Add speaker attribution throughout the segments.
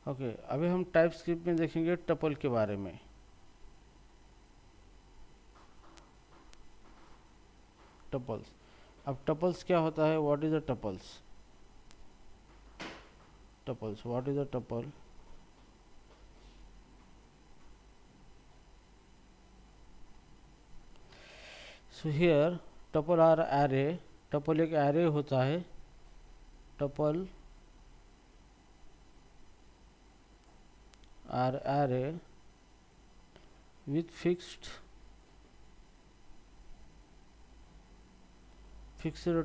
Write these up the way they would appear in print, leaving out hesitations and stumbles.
Speaker 1: Okay, अभी हम TypeScript में देखेंगे टपल के बारे में। टपल्स, अब टपल्स क्या होता है, what is a tuples? Tuples, what is a tuple? So here tuple are array, tuple एक एरे होता है। Tuple are array with fixed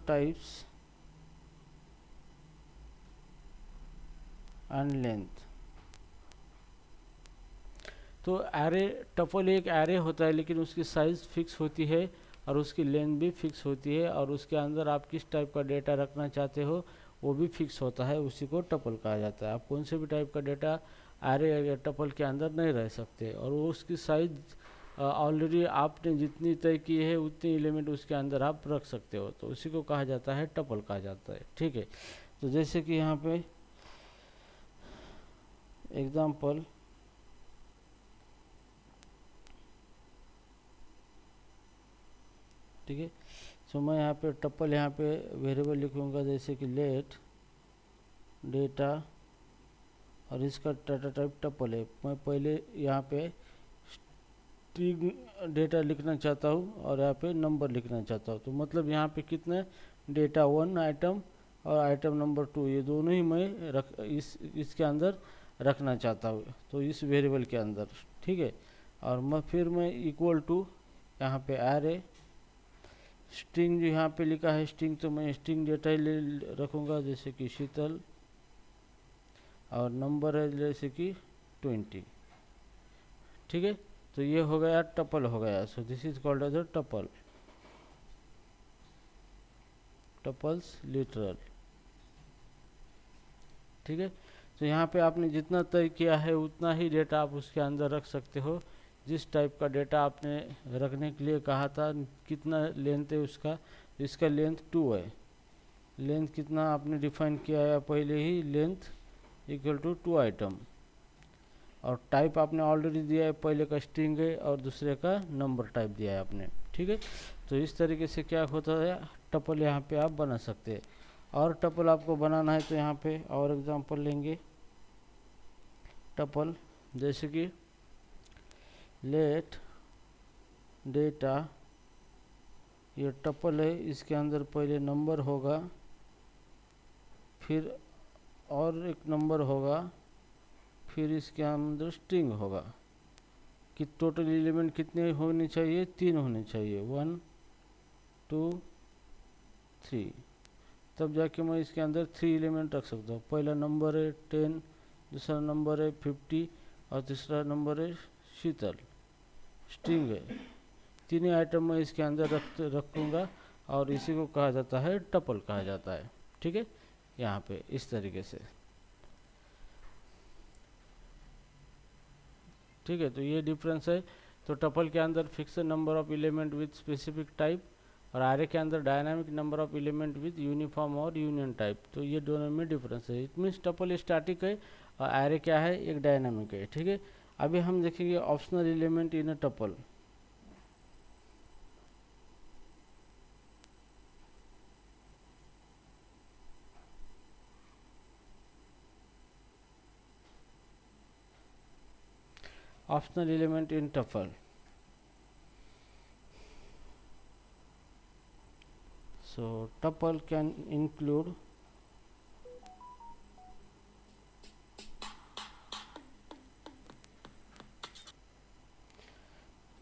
Speaker 1: types and length। तो एरे, टपल एक एरे होता है लेकिन उसकी साइज़ फिक्स होती है और उसकी लेंथ भी फिक्स होती है, और उसके अंदर आप किस टाइप का डेटा रखना चाहते हो वो भी फिक्स होता है, उसी को टपल कहा जाता है। आप कौन से भी टाइप का डेटा एरे या टपल के अंदर नहीं रह सकते, और वो उसकी साइज ऑलरेडी आपने जितनी तय की है उतनी एलिमेंट उसके अंदर आप रख सकते हो, तो उसी को कहा जाता है टपल कहा जाता है। ठीक है, तो जैसे कि यहाँ पे एग्जाम्पल, ठीक है, सो मैं यहाँ पे टपल, यहाँ पे वेरिएबल लिखूँगा जैसे कि लेट डेटा, और इसका डाटा टाइप टपल है। मैं पहले यहाँ पे स्ट्रिंग डेटा लिखना चाहता हूँ और यहाँ पे नंबर लिखना चाहता हूँ, तो मतलब यहाँ पे कितने डेटा 1 आइटम और आइटम नंबर 2, ये दोनों ही मैं इसके अंदर रखना चाहता हूँ, तो इस वेरिएबल के अंदर। ठीक है, और फिर मैं इक्वल टू यहाँ पे एरे स्ट्रिंग, जो यहाँ पे लिखा है स्ट्रिंग, तो मैं स्ट्रिंग डेटा ही रखूँगा जैसे कि शीतल, और नंबर है जैसे कि 20। ठीक है, तो ये हो गया टपल हो गया। So this is called as a tuple, tuples literal. ठीक है, तो यहाँ पे आपने जितना तय किया है उतना ही डेटा आप उसके अंदर रख सकते हो, जिस टाइप का डेटा आपने रखने के लिए कहा था। कितना लेंथ है उसका, इसका लेंथ 2 है। लेंथ कितना आपने डिफाइन किया है पहले ही, लेंथ इक्वल टू 2 आइटम, और टाइप आपने ऑलरेडी दिया है, पहले का स्ट्रिंग है और दूसरे का नंबर टाइप दिया है आपने। ठीक है, तो इस तरीके से क्या होता है, टपल यहाँ पे आप बना सकते हैं। और टपल आपको बनाना है तो यहाँ पे और एग्जांपल लेंगे। टपल जैसे कि लेट डेटा, ये टपल है, इसके अंदर पहले नंबर होगा, फिर और एक नंबर होगा, फिर इसके अंदर स्ट्रिंग होगा। कि टोटल एलिमेंट कितने होने चाहिए, 3 होने चाहिए, 1 2 3, तब जाके मैं इसके अंदर 3 एलिमेंट रख सकता हूँ। पहला नंबर है 10, दूसरा नंबर है 50 और तीसरा नंबर है शीतल, स्ट्रिंग है। तीनों आइटम मैं इसके अंदर रखूँगा, और इसी को कहा जाता है टपल कहा जाता है। ठीक है, यहाँ पे इस तरीके से। ठीक है, तो ये डिफरेंस है। तो टपल के अंदर fix number of element with specific type, और आरे के अंदर dynamic number of element with uniform और यूनियन टाइप। तो ये दोनों में डिफरेंस है। इट मीन्स टपल स्टैटिक है और आरे क्या है, एक डायनामिक है। ठीक है, अभी हम देखेंगे optional element in a tuple. Optional element in tuple. So tuple can include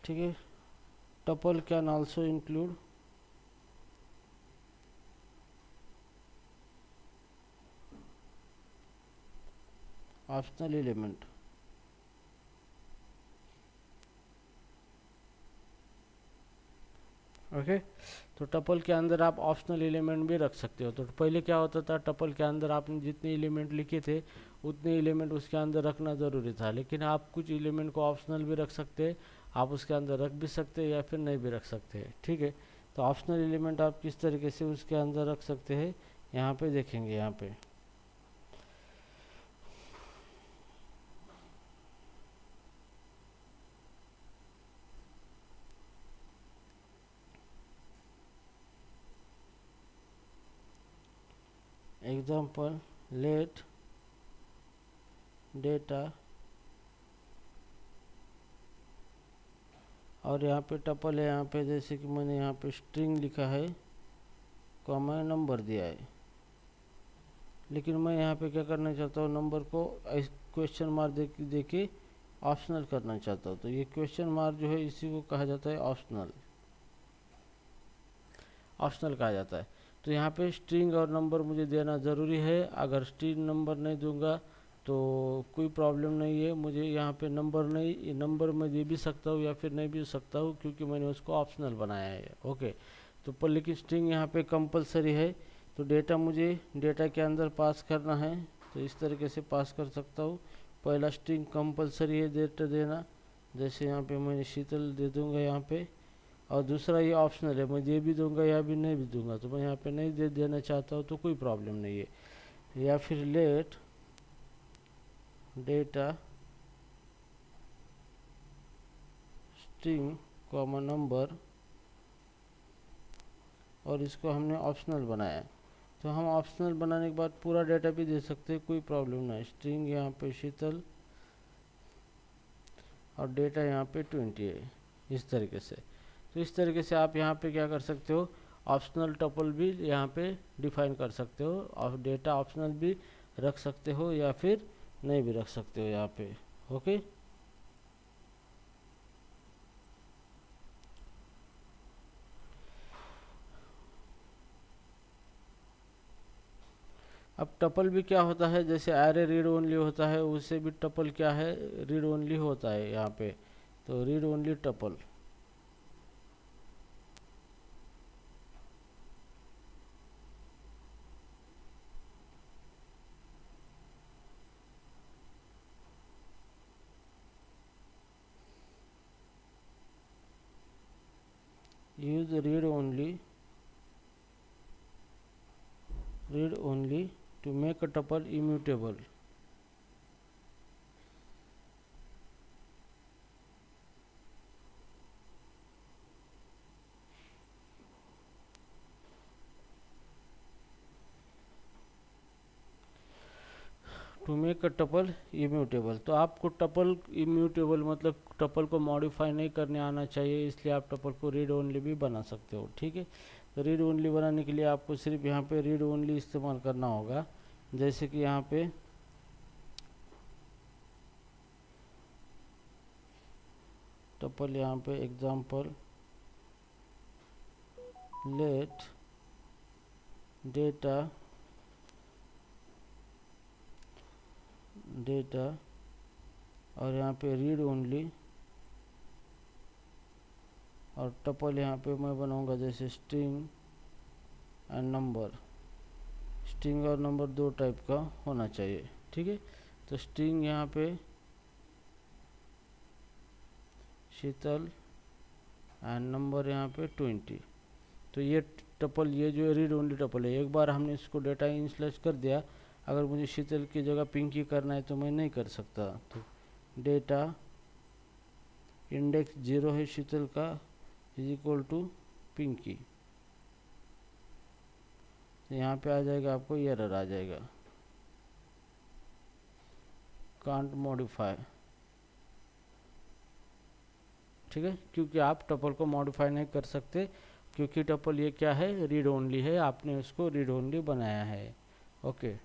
Speaker 1: ठीक है, tuple can also include optional element। Okay, तो टपल के अंदर आप ऑप्शनल एलिमेंट भी रख सकते हो। तो पहले क्या होता था, टपल के अंदर आपने जितने एलिमेंट लिखे थे उतने एलिमेंट उसके अंदर रखना ज़रूरी था, लेकिन आप कुछ एलिमेंट को ऑप्शनल भी रख सकते हैं, आप उसके अंदर रख भी सकते हैं या फिर नहीं भी रख सकते हैं। ठीक है, तो ऑप्शनल एलिमेंट आप किस तरीके से उसके अंदर रख सकते हैं यहाँ पे देखेंगे। यहाँ पे एग्जाम्पल लेट डेटा, और यहाँ पे टपल है, यहाँ पे जैसे कि मैंने यहाँ पे स्ट्रिंग लिखा है, कॉमा नंबर दिया है, लेकिन मैं यहाँ पे क्या करना चाहता हूँ, नंबर को क्वेश्चन मार्क दे के ऑप्शनल करना चाहता हूँ। तो ये क्वेश्चन मार्क जो है इसी को कहा जाता है ऑप्शनल, ऑप्शनल कहा जाता है। तो यहाँ पे स्ट्रिंग और नंबर मुझे देना ज़रूरी है। अगर स्ट्रिंग नंबर नहीं दूंगा तो कोई प्रॉब्लम नहीं है, मुझे यहाँ पे नंबर नहीं, नंबर मैं दे भी सकता हूँ या फिर नहीं भी सकता हूँ, क्योंकि मैंने उसको ऑप्शनल बनाया है। ओके, तो पर लेकिन स्ट्रिंग यहाँ पे कंपलसरी है। तो डेटा मुझे डेटा के अंदर पास करना है, तो इस तरीके से पास कर सकता हूँ। पहला स्ट्रिंग कंपलसरी है डेटा देना, जैसे यहाँ पे मैंने शीतल दे दूंगा यहाँ पे, और दूसरा ये ऑप्शनल है, मैं दे भी दूंगा या भी नहीं भी दूंगा। तो मैं यहाँ पे नहीं देना चाहता हूँ तो कोई प्रॉब्लम नहीं है। या फिर let data string comma number, और इसको हमने ऑप्शनल बनाया। तो हम ऑप्शनल बनाने के बाद पूरा डेटा भी दे सकते हैं, कोई प्रॉब्लम नहीं। स्ट्रिंग यहाँ पे शीतल और डेटा यहाँ पे 20 है, इस तरीके से। तो इस तरीके से आप यहाँ पे क्या कर सकते हो, ऑप्शनल टपल भी यहाँ पे डिफाइन कर सकते हो, और डेटा ऑप्शनल भी रख सकते हो या फिर नहीं भी रख सकते हो यहाँ पे। ओके, अब टपल भी क्या होता है, जैसे एरे रीड ओनली होता है, उससे भी टपल क्या है, रीड ओनली होता है यहाँ पे। तो read only tuple, use read only to make a tuple immutable. To make a tuple immutable, तो आपको टपल इम्यूटेबल मतलब टपल को मॉडिफाई नहीं करने आना चाहिए, इसलिए आप टपल को रीड ओनली भी बना सकते हो। ठीक है, तो रीड ओनली बनाने के लिए आपको सिर्फ यहाँ पे रीड ओनली इस्तेमाल करना होगा। जैसे कि यहाँ पे टपल, यहाँ पे एग्जाम्पल लेट डेटा और यहाँ पे रीड ओनली, और टपल यहाँ पे मैं बनाऊंगा जैसे स्ट्रिंग एंड नंबर। स्ट्रिंग और नंबर दो टाइप का होना चाहिए। ठीक है, तो स्ट्रिंग यहाँ पे शीतल एंड नंबर यहाँ पे 20। तो ये टपल, ये जो रीड ओनली टपल है, एक बार हमने इसको डेटा इनिशियलाइज कर दिया, अगर मुझे शीतल की जगह पिंकी करना है तो मैं नहीं कर सकता। तो डेटा इंडेक्स 0 है शीतल का, इज इक्वल टू पिंकी, तो यहाँ पे आ जाएगा, आपको एरर आ जाएगा, कांट मॉडिफाई। ठीक है, क्योंकि आप टपल को मॉडिफाई नहीं कर सकते, क्योंकि टपल ये क्या है, रीड ओनली है, आपने उसको रीड ओनली बनाया है। ओके,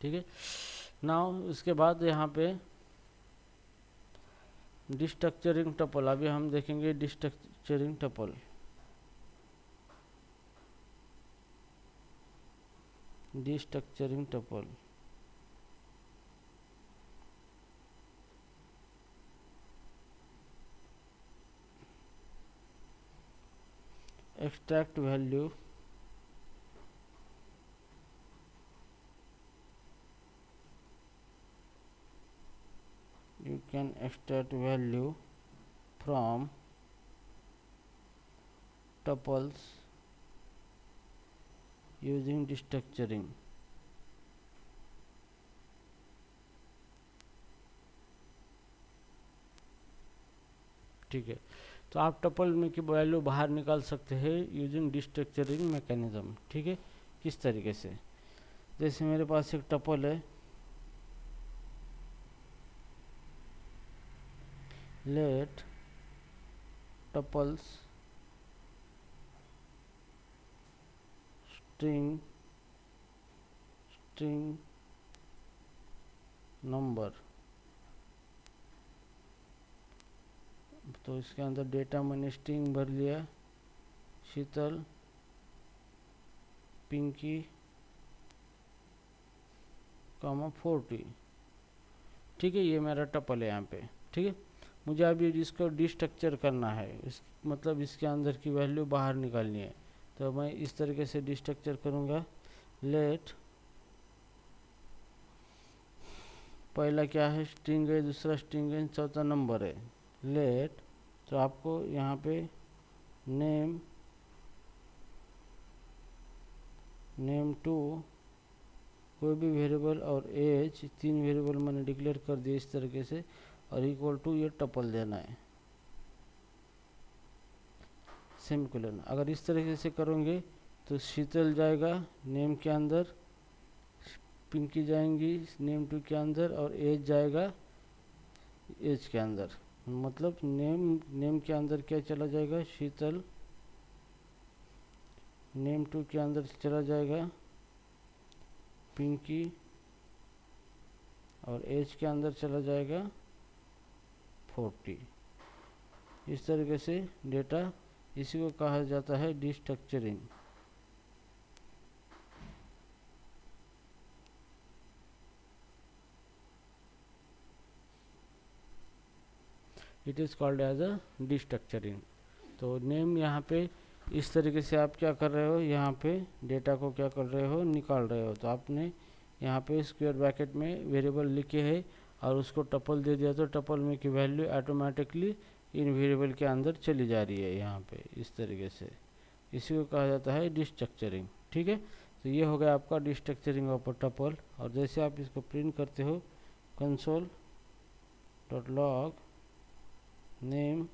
Speaker 1: ठीक है। नाउ उसके बाद यहाँ पे डिस्ट्रक्चरिंग टपल, अभी हम देखेंगे destructuring tuple. Destructuring tuple, extract value you can extract value from tuples using destructuring। ठीक है, तो आप टपल में की वैल्यू बाहर निकाल सकते हैं यूजिंग डिस्ट्रक्चरिंग मैकेनिज्म। ठीक है, किस तरीके से, जैसे मेरे पास एक टपल है, लेट टपल्स स्ट्रिंग नंबर, तो इसके अंदर डेटा मैंने स्ट्रिंग भर लिया, शीतल, पिंकी, 40। ठीक है, ये मेरा टपल है यहाँ पे। ठीक है, मुझे अभी इसको डिस्ट्रक्चर करना है, इस मतलब इसके अंदर की वैल्यू बाहर निकालनी है, तो मैं इस तरीके से डिस्ट्रक्चर करूँगा। लेट, पहला क्या है, स्ट्रिंग है, दूसरा स्ट्रिंग है, चौथा नंबर है। लेट, तो आपको यहाँ पे नेम टू कोई भी वेरिएबल और एज, 3 वेरिएबल मैंने डिक्लेयर कर दिए इस तरीके से, और इक्वल टू ये टपल देना है, सेमीकोलन। अगर इस तरीके से करोगे तो शीतल जाएगा नेम के अंदर, पिंकी जाएंगी नेम टू के अंदर, और एज जाएगा एज के अंदर। मतलब नेम के अंदर क्या चला जाएगा, शीतल, नेम टू के अंदर चला जाएगा पिंकी, और एज के अंदर चला जाएगा 40। इस तरीके से डेटा, इसी को कहा जाता है destructuring. It is called as a destructuring. तो नेम यहाँ पे इस तरीके से आप क्या कर रहे हो, यहाँ पे डेटा को क्या कर रहे हो, निकाल रहे हो। तो आपने यहाँ पे स्क्वायर ब्रैकेट में वेरिएबल लिखे है और उसको टपल दे दिया, तो टपल में की वैल्यू ऑटोमेटिकली इन वेरिएबल के अंदर चली जा रही है यहाँ पे, इस तरीके से। इसी को कहा जाता है डिस्ट्रक्चरिंग। ठीक है, तो ये हो गया आपका डिस्ट्रक्चरिंग ऑफ टपल। और जैसे आप इसको प्रिंट करते हो, console dot log name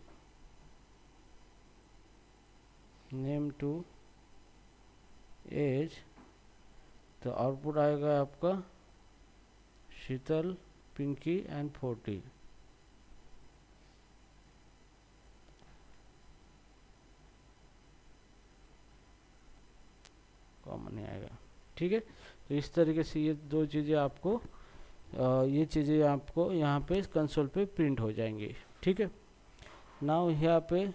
Speaker 1: to age, तो आउटपुट आएगा आपका शीतल, पिंकी एंड 40। कॉमन नहीं आएगा। ठीक है, तो इस तरीके से ये दो चीज़ें आपको यहाँ पे कंसोल पे प्रिंट हो जाएंगी। ठीक है, नाउ यहाँ पे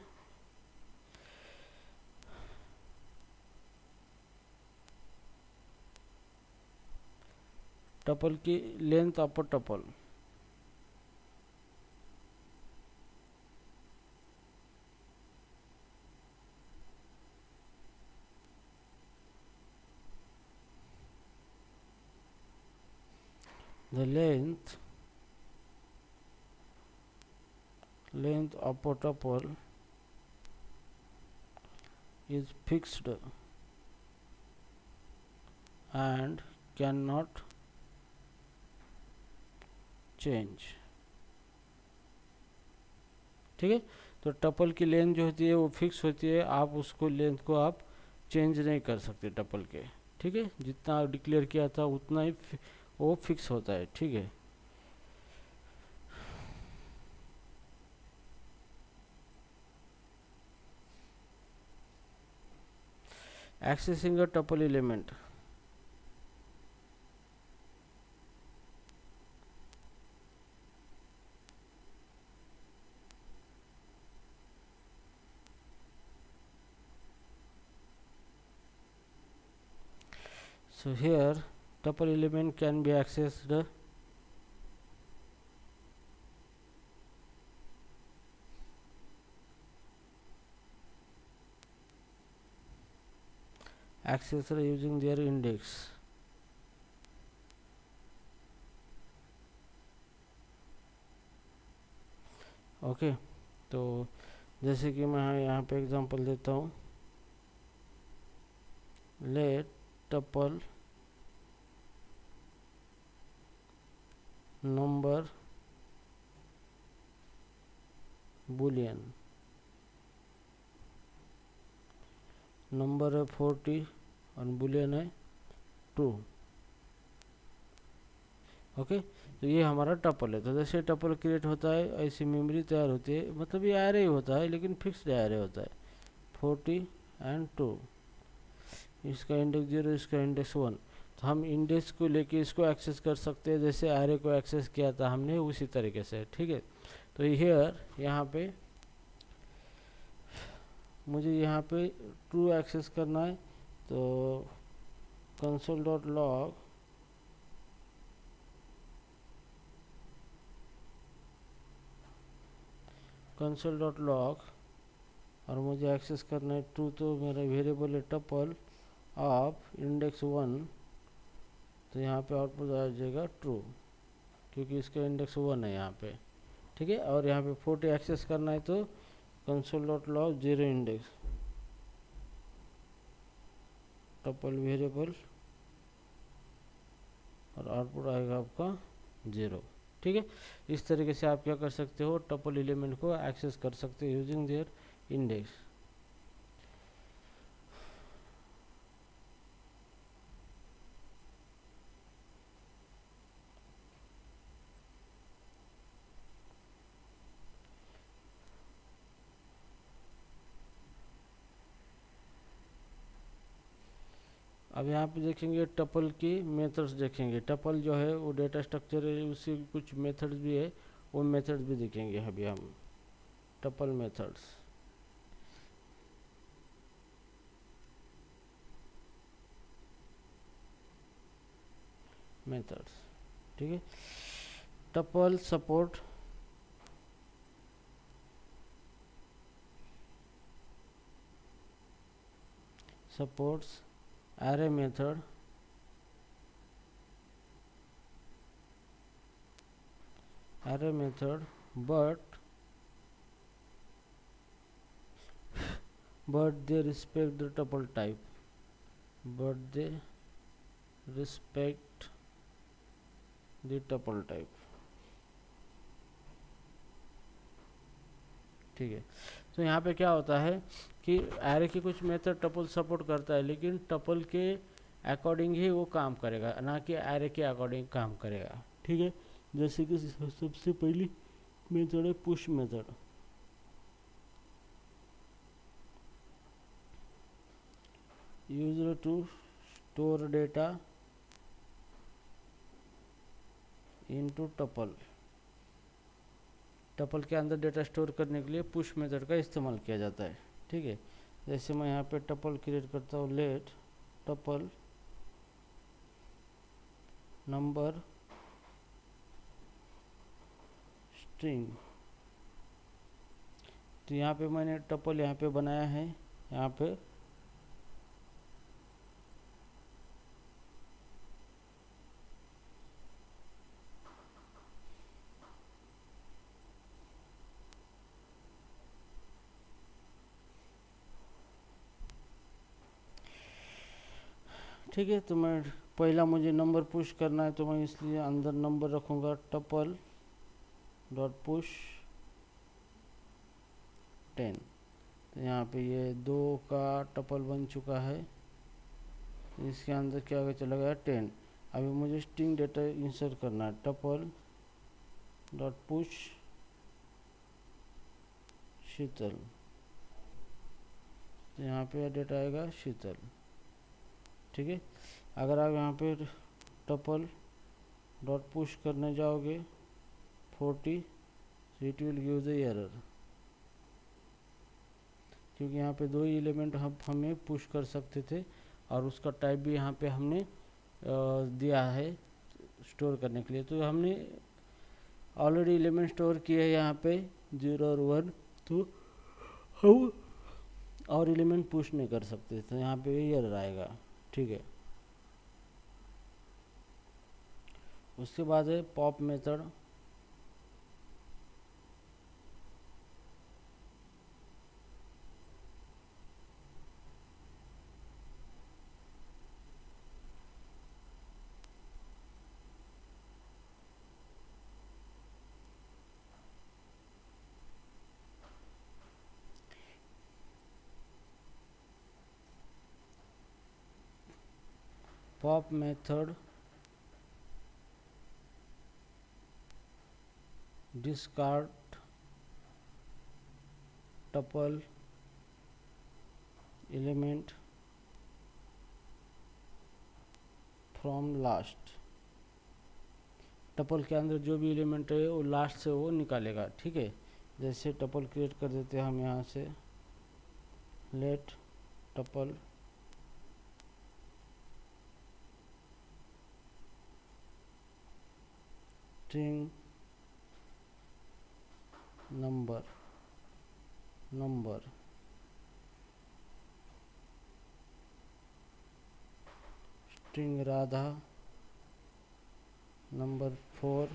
Speaker 1: टपल की length of tuple, the length of a tuple is fixed and cannot change। ठीक है, तो टपल की लेंथ जो होती है वो फिक्स होती है, आप उसको लेंथ को आप चेंज नहीं कर सकते टपल के। ठीक है, जितना डिक्लेयर किया था उतना ही वो फिक्स होता है। ठीक है, accessing a tuple element, so here tuple element can be accessed using their index। Okay, तो जैसे कि मैं यहाँ पे एग्जांपल देता हूँ, let tuple number boolean. Number है 40 और बुलियन है ट्रू। ओके, तो ये हमारा टपल है। तो जैसे टपल क्रिएट होता है ऐसी मेमोरी तैयार होती है, मतलब ये एरे ही होता है लेकिन फिक्स्ड एरे होता है 40 एंड 2, इसका इंडेक्स 0, इसका इंडेक्स 1। तो हम इंडेक्स को लेके इसको एक्सेस कर सकते हैं जैसे एरे को एक्सेस किया था हमने उसी तरीके से, ठीक है। तो हियर यहाँ पे मुझे यहाँ पे ट्रू एक्सेस करना है, तो console.log console.log और मुझे एक्सेस करना है ट्रू, तो मेरा वेरिएबल है टपल ऑफ इंडेक्स 1, तो यहाँ पे आउटपुट आ जाएगा ट्रू क्योंकि इसका इंडेक्स 1 है यहाँ पे, ठीक है। और यहाँ पे 40 एक्सेस करना है तो console.log 0 इंडेक्स टपल वेरिएबल और आउटपुट आएगा आपका 0, ठीक है। इस तरीके से आप क्या कर सकते हो, टपल एलिमेंट को एक्सेस कर सकते हो यूजिंग देयर इंडेक्स। अब यहाँ पे देखेंगे टपल की मेथड्स देखेंगे। टपल जो है वो डेटा स्ट्रक्चर है, उसके कुछ मेथड्स भी है, वो मेथड्स भी देखेंगे अभी हम। टपल मेथड्स, ठीक है। Tuple supports array method, but they respect the tuple type, but they respect the tuple type, ठीक है। तो यहाँ पे क्या होता है कि एरे की कुछ मेथड टपल सपोर्ट करता है लेकिन टपल के अकॉर्डिंग ही वो काम करेगा, ना कि एरे के अकॉर्डिंग काम करेगा, ठीक है। जैसे कि सबसे पहली मेथड है push method. Used to store data into tuple. Tuple के अंदर डेटा स्टोर करने के लिए पुश मेथड का इस्तेमाल किया जाता है, ठीक है। जैसे मैं यहाँ पे टपल क्रिएट करता हूँ, लेट टपल नंबर स्ट्रिंग, तो यहाँ पे मैंने टपल यहाँ पे बनाया है, यहाँ पे ठीक है। तो मैं पहला मुझे नंबर पुश करना है तो मैं इसलिए अंदर नंबर रखूँगा टपल डॉट पुश 10। तो यहाँ पे ये 2 का टपल बन चुका है, इसके अंदर क्या होगा, चला गया 10। अभी मुझे स्ट्रिंग डेटा इंसर्ट करना है, टपल डॉट पुश शीतल, तो यहाँ पे डेटा आएगा शीतल, ठीक है। अगर आप यहाँ पे टपल डॉट पुश करने जाओगे 40, it will give the error, क्योंकि यहाँ पे 2 ही एलिमेंट हमें पुश कर सकते थे और उसका टाइप भी यहाँ पे हमने दिया है स्टोर करने के लिए। तो हमने ऑलरेडी एलिमेंट स्टोर किए हैं यहाँ पे 0 और 1, तो हम और एलिमेंट पुश नहीं कर सकते, तो यहाँ पे एरर आएगा, ठीक है। उसके बाद है pop method. Pop method discard tuple element from last। Tuple के अंदर जो भी एलिमेंट है वो लास्ट से वो निकालेगा, ठीक है। जैसे टपल क्रिएट कर देते हैं हम यहाँ से, let tuple string number string Radha number 4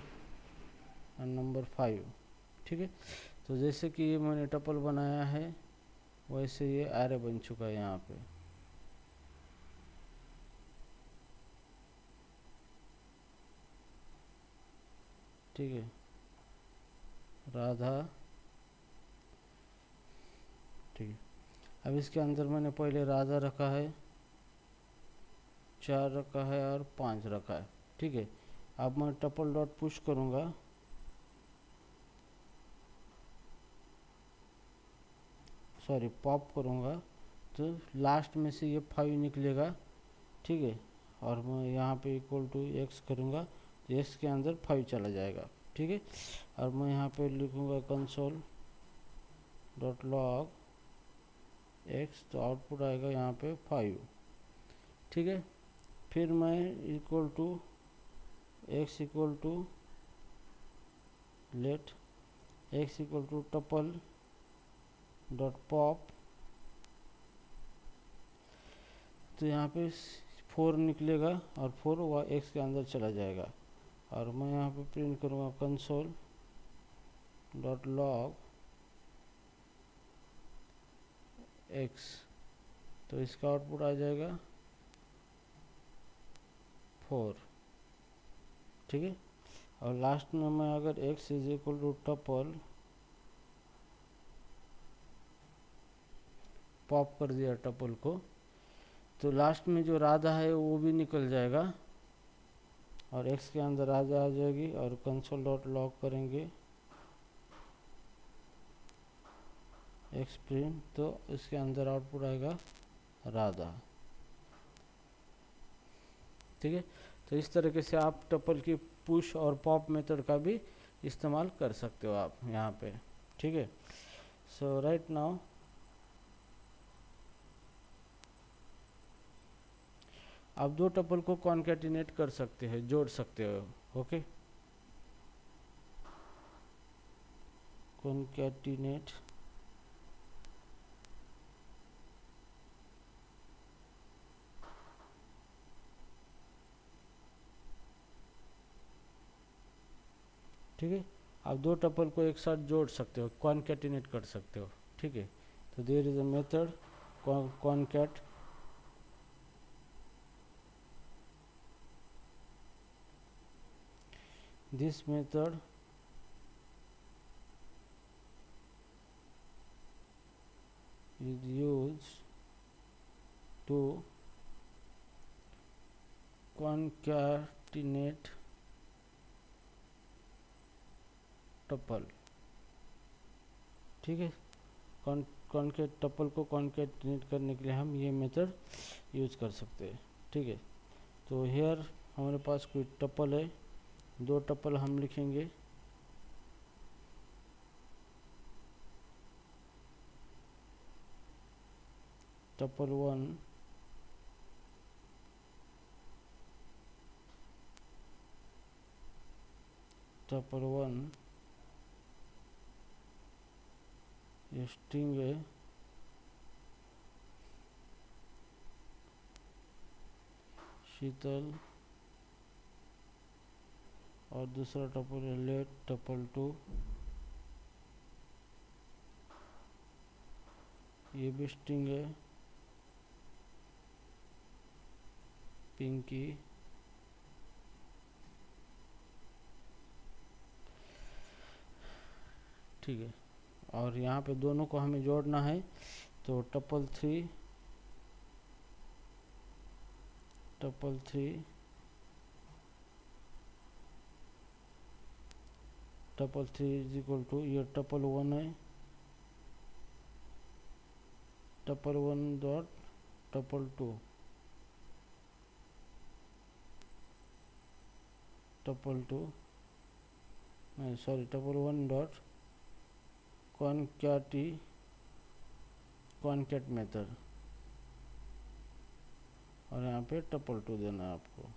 Speaker 1: और नंबर 5, ठीक है। तो जैसे कि ये मैंने टपल बनाया है वैसे ये एरे बन चुका है यहाँ पे, ठीक है। राधा, ठीक है। अब इसके अंदर मैंने पहले राधा रखा है, 4 रखा है और 5 रखा है, ठीक है। अब मैं टपल डॉट पुश करूँगा, सॉरी पॉप करूँगा तो लास्ट में से ये 5 निकलेगा, ठीक है। और मैं यहाँ पे इक्वल टू x करूँगा तो x के अंदर 5 चला जाएगा, ठीक है। और मैं यहाँ पे लिखूँगा कंसोल डॉट लॉग x, तो आउटपुट आएगा यहाँ पे 5, ठीक है। फिर मैं equal to x equal to let x equal to tuple dot pop, तो यहाँ पे 4 निकलेगा और 4 वह x के अंदर चला जाएगा। और मैं यहाँ पे प्रिंट करूँगा कंसोल डॉट लॉग x, तो इसका आउटपुट आ जाएगा 4, ठीक है। और लास्ट में मैं अगर x is equal to tuple pop कर दिया टपल को, तो लास्ट में जो राधा है वो भी निकल जाएगा और x के अंदर राधा आ जाएगी। और कंसोल डॉट लॉग करेंगे x प्रिंट, तो इसके अंदर आउटपुट आएगा राधा, ठीक है। तो इस तरीके से आप टपल की पुश और पॉप मेथड का भी इस्तेमाल कर सकते हो आप यहाँ पे, ठीक है। सो राइट नाउ आप 2 टपल को कॉन्कैटिनेट कर सकते हैं, जोड़ सकते हो, ओके। कॉन्कैटिनेट ठीक है। आप 2 टपल को एक साथ जोड़ सकते हो, कॉन्कैटिनेट कर सकते हो, ठीक है। तो there is a method concat, this method is used to concatenate tuple, ठीक है। कॉन्केट टपल को कॉन्केटिनेट करने के लिए हम ये मेथड यूज कर सकते हैं, ठीक है। तो हेयर हमारे पास कोई टपल है, 2 टपल हम लिखेंगे, टपल 1 टपल 1 ये स्ट्रिंग है, शीतल, और दूसरा टपल है लेट टपल 2, ये भी स्ट्रिंग है, पिंकी, ठीक है। और यहाँ पे दोनों को हमें जोड़ना है, तो tuple 3 tuple 3 is equal to, ये टपल 1 है, टपल 1 डॉट टपल 2, टपल 2 नहीं sorry tuple 1 dot concat method, और यहाँ पे टपल 2 देना है आपको।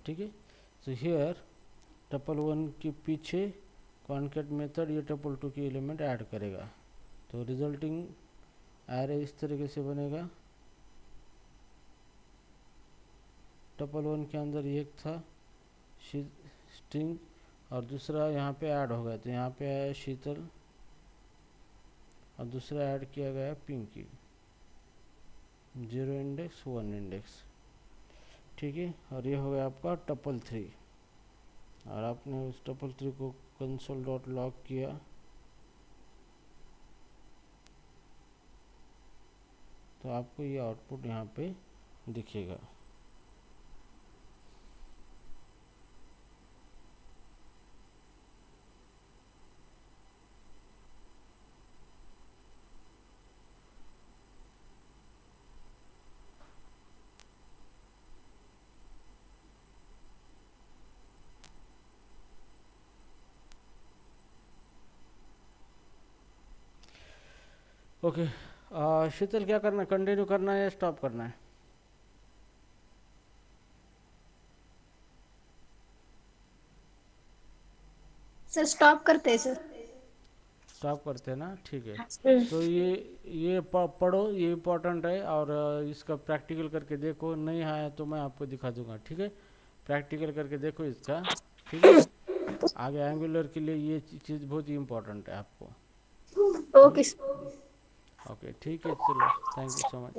Speaker 1: ठीक है, सो हियर टपल 1 के पीछे कॉनकैट मेथड ये टपल 2 की एलिमेंट ऐड करेगा, तो रिजल्टिंग एरे इस तरीके से बनेगा। टपल 1 के अंदर एक था स्ट्रिंग और दूसरा यहाँ पे ऐड हो गया, तो यहाँ पे आया शीतल और दूसरा ऐड किया गया पिंकी, 0 इंडेक्स 1 इंडेक्स। ठीक है, और ये हो गया आपका टपल 3, और आपने उस टपल 3 को कंसोल डॉट लॉग किया, तो आपको ये आउटपुट यहाँ पे दिखेगा। ओके, शीतल क्या करना है, कंटिन्यू करना है या स्टॉप करना है?
Speaker 2: सर स्टॉप करते हैं सर।
Speaker 1: स्टॉप करते हैं ना, ठीक है। तो ये पढ़ो, ये इम्पोर्टेंट है, और इसका प्रैक्टिकल करके देखो, नहीं आया तो मैं आपको दिखा दूंगा। ठीक है, प्रैक्टिकल करके देखो इसका। ठीक है, आगे एंगुलर के लिए ये चीज़ बहुत ही इम्पोर्टेंट है आपको।
Speaker 2: ओके
Speaker 1: ओके, ठीक है, चलो, थैंक यू सो मच।